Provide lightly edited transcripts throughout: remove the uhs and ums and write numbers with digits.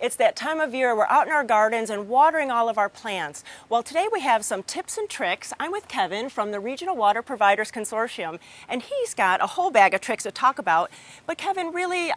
It's that time of year. We're out in our gardens and watering all of our plants. Well, today we have some tips and tricks. I'm with Kevin from the Regional Water Providers Consortium, and he's got a whole bag of tricks to talk about. But Kevin, really,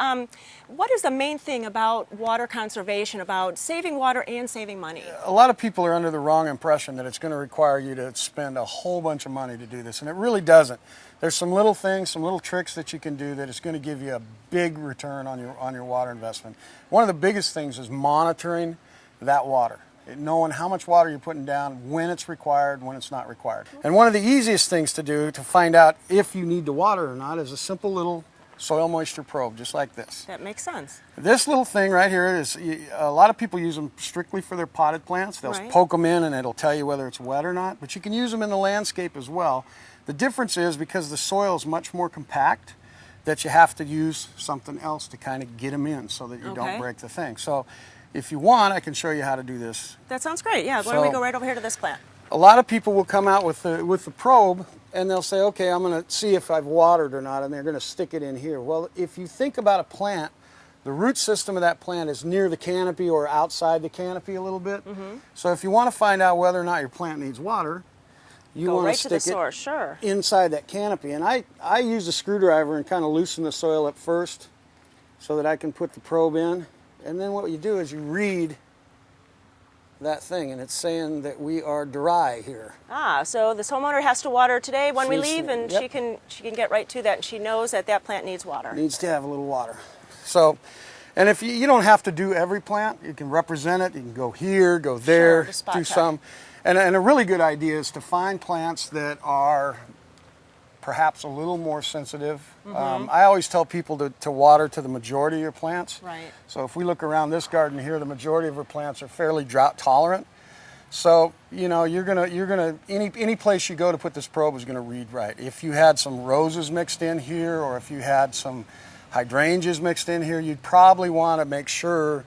what is the main thing about water conservation, about saving water and saving money? A lot of people are under the wrong impression that it's going to require you to spend a whole bunch of money to do this, and it really doesn't. There's some little things, some little tricks that you can do that is going to give you a big return on your water investment. One of the biggest things is monitoring that water, knowing how much water you're putting down, when it's required, when it's not required. And one of the easiest things to do to find out if you need to water or not is a simple little soil moisture probe, just like this. That makes sense. This little thing right here is, a lot of people use them strictly for their potted plants. They'll poke them in and it'll tell you whether it's wet or not, but you can use them in the landscape as well. The difference is because the soil is much more compact that you have to use something else to kind of get them in so that you don't break the thing. So if you want, I can show you how to do this. That sounds great. Yeah, why don't we go right over here to this plant? A lot of people will come out with the probe and they'll say, okay, I'm going to see if I've watered or not, and they're going to stick it in here. Well, if you think about a plant, the root system of that plant is near the canopy or outside the canopy a little bit. So if you want to find out whether or not your plant needs water, you want to stick it inside that canopy. And I use a screwdriver and kind of loosen the soil up first so that I can put the probe in. And then what you do is you read that thing, and it's saying that we are dry here. Ah, so this homeowner has to water today when we leave, and she can get right to that, and she knows that that plant needs water. Needs to have a little water. So, and if you don't have to do every plant, you can represent it. You can go here, go there, do some. And a really good idea is to find plants that are perhaps a little more sensitive. I always tell people to water to the majority of your plants. Right. So if we look around this garden here, the majority of our plants are fairly drought tolerant. So you're gonna any place you go to put this probe is gonna read right. If you had some roses mixed in here, or if you had some hydrangeas mixed in here, you'd probably want to make sure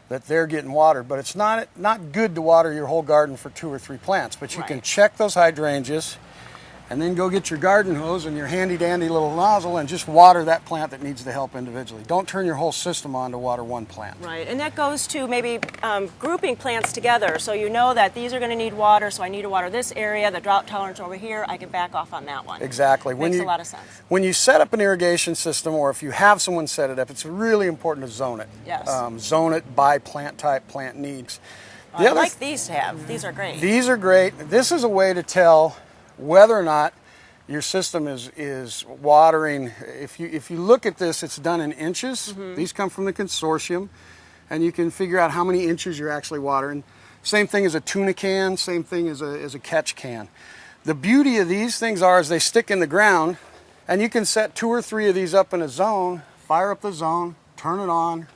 that they're getting watered. But it's not good to water your whole garden for 2 or 3 plants. But you can check those hydrangeas, and then go get your garden hose and your handy dandy little nozzle and just water that plant that needs the help individually. Don't turn your whole system on to water one plant. Right, and that goes to maybe grouping plants together, so you know that these are going to need water, so I need to water this area, the drought tolerance over here, I can back off on that one. Exactly. Makes a lot of sense. When you set up an irrigation system, or if you have someone set it up, it's really important to zone it. Yes. Zone it by plant type, plant needs. I like these to have. These are great. These are great. This is a way to tell whether or not your system is watering. If you look at this, it's done in inches. These come from the consortium, and you can figure out how many inches you're actually watering. Same thing as a tuna can, same thing as a catch can. The beauty of these things is they stick in the ground, and you can set 2 or 3 of these up in a zone, fire up the zone, turn it on,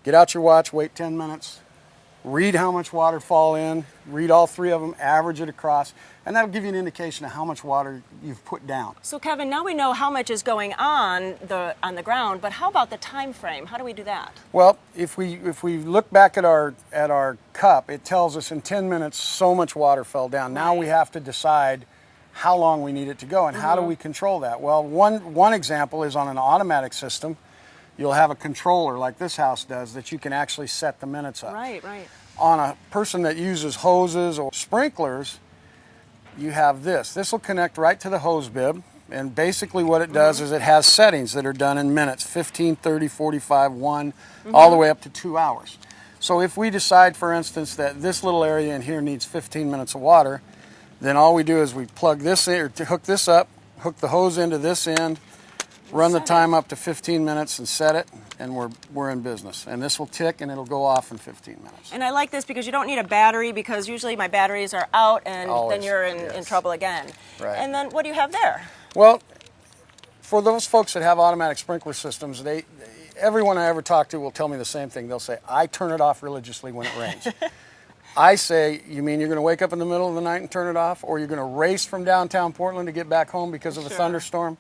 get out your watch, wait 10 minutes, read how much water fall in, read all 3 of them, average it across, and that'll give you an indication of how much water you've put down. So Kevin, now we know how much is going on the ground, but how about the time frame? How do we do that? Well, if we look back at our cup, it tells us in 10 minutes so much water fell down. Now we have to decide how long we need it to go, and how do we control that? Well, one example is on an automatic system. You'll have a controller like this house does that you can actually set the minutes up. Right, right. On a person that uses hoses or sprinklers, you have this. This will connect right to the hose bib, and basically what it does is it has settings that are done in minutes, 15, 30, 45, 1, all the way up to 2 hours. So if we decide, for instance, that this little area in here needs 15 minutes of water, then all we do is we plug this in, or to hook this up, hook the hose into this end, run the time up to 15 minutes and set it, and we're in business. And this will tick and it'll go off in 15 minutes. And I like this because you don't need a battery, because usually my batteries are out and then you're in trouble again. Right. And then what do you have there? Well, for those folks that have automatic sprinkler systems, everyone I ever talk to will tell me the same thing. They'll say, I turn it off religiously when it rains. I say, you mean you're going to wake up in the middle of the night and turn it off, or you're going to race from downtown Portland to get back home because of a thunderstorm?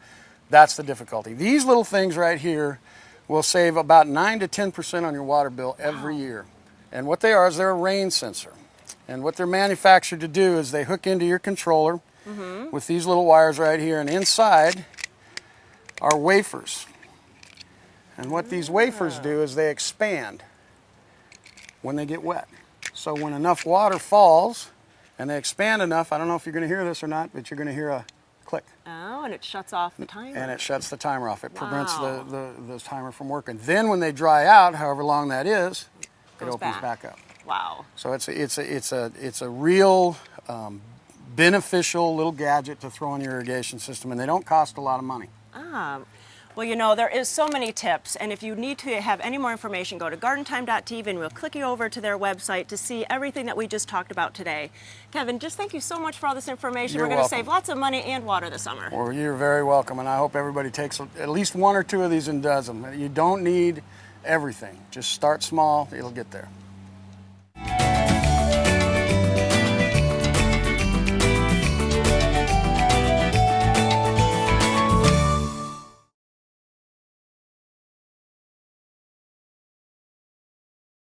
That's the difficulty. These little things right here will save about 9 to 10% on your water bill every year. And what they are is they're a rain sensor. And what they're manufactured to do is they hook into your controller with these little wires right here, and inside are wafers. And what these wafers do is they expand. when they get wet. So when enough water falls and they expand enough, I don't know if you're going to hear this or not, but you're going to hear a click. Oh, and it shuts off the timer. And it shuts the timer off. It prevents Wow. the timer from working. Then when they dry out, however long that is, it Goes opens back up. Wow. So it's a real beneficial little gadget to throw in your irrigation system, and they don't cost a lot of money. Well, you know, there is so many tips, and if you need to have any more information, go to gardentime.tv and we'll click you over to their website to see everything that we just talked about today. Kevin, just thank you so much for all this information. You're We're going to welcome. save lots of money and water this summer. Well, you're very welcome, and I hope everybody takes at least one or two of these and does them. You don't need everything. Just start small, it'll get there.